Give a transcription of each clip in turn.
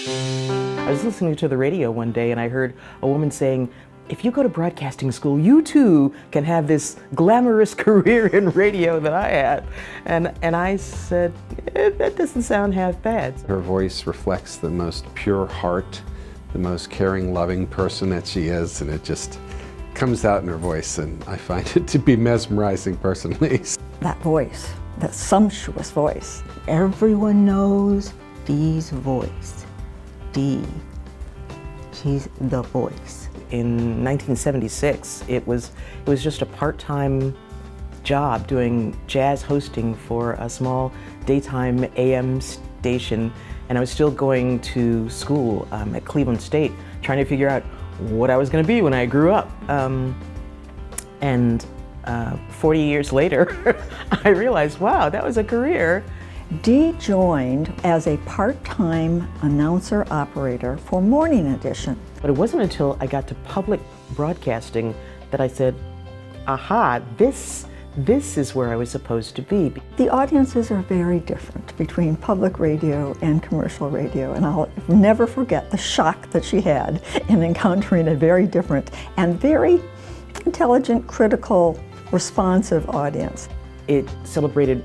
I was listening to the radio one day and I heard a woman saying, if you go to broadcasting school, you too can have this glamorous career in radio that I had. And I said, that doesn't sound half bad. Her voice reflects the most pure heart, the most caring, loving person that she is, and it just comes out in her voice, and I find it to be mesmerizing personally. That voice, that sumptuous voice. Everyone knows Dee's voice. Dee, she's the voice. In 1976, it was just a part-time job doing jazz hosting for a small daytime AM station, and I was still going to school at Cleveland State, trying to figure out what I was going to be when I grew up. 40 years later, I realized, wow, that was a career. Dee joined as a part-time announcer-operator for Morning Edition. But it wasn't until I got to public broadcasting that I said, aha, this is where I was supposed to be. The audiences are very different between public radio and commercial radio, and I'll never forget the shock that she had in encountering a very different and very intelligent, critical, responsive audience. It celebrated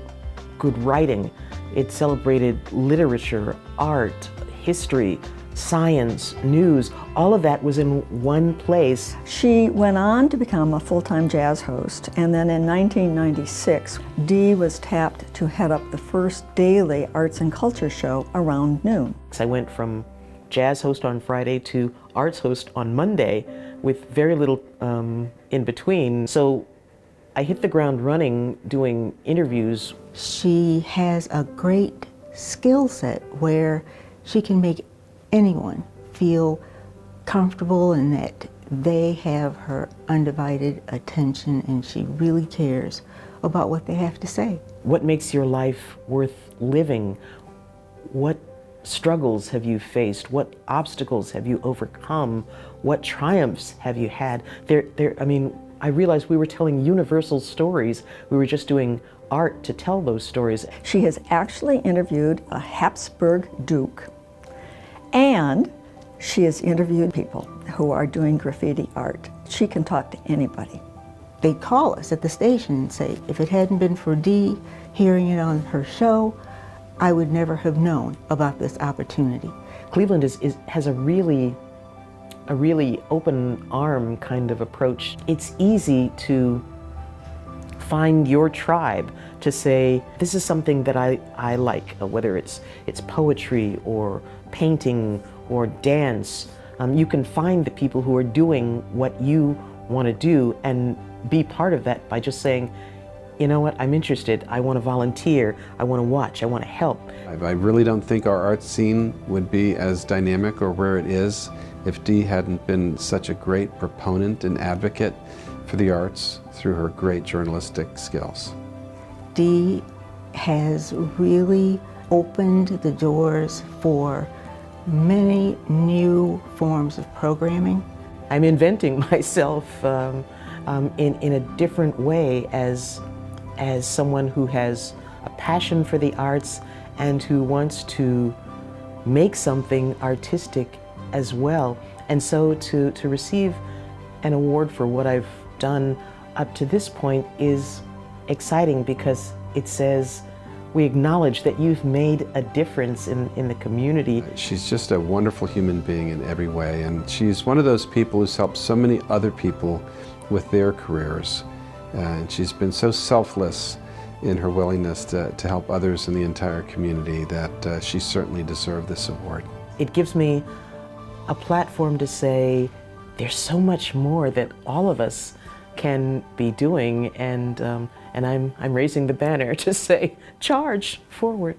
good writing. It celebrated literature, art, history, science, news. All of that was in one place. She went on to become a full-time jazz host, and then in 1996, Dee was tapped to head up the first daily arts and culture show around noon. I went from jazz host on Friday to arts host on Monday with very little in between. So I hit the ground running doing interviews. She has a great skill set where she can make anyone feel comfortable and that they have her undivided attention, and she really cares about what they have to say. What makes your life worth living? What struggles have you faced? What obstacles have you overcome? What triumphs have you had? I realized we were telling universal stories. We were just doing art to tell those stories. She has actually interviewed a Habsburg Duke, and she has interviewed people who are doing graffiti art. She can talk to anybody. They call us at the station and say, if it hadn't been for Dee hearing it on her show, I would never have known about this opportunity. Cleveland has a really open arm kind of approach. It's easy to find your tribe, to say, this is something that I like, whether it's poetry or painting or dance. You can find the people who are doing what you want to do and be part of that by just saying, you know what, I'm interested, I want to volunteer, I want to watch, I want to help. I really don't think our art scene would be as dynamic or where it is if Dee hadn't been such a great proponent and advocate for the arts through her great journalistic skills. Dee has really opened the doors for many new forms of programming. I'm inventing myself in a different way as someone who has a passion for the arts and who wants to make something artistic as well. And so to receive an award for what I've done up to this point is exciting, because it says we acknowledge that you've made a difference in the community. She's just a wonderful human being in every way, and she's one of those people who's helped so many other people with their careers. And she's been so selfless in her willingness to help others in the entire community that she certainly deserved this award. It gives me a platform to say there's so much more that all of us can be doing, and I'm raising the banner to say, charge forward.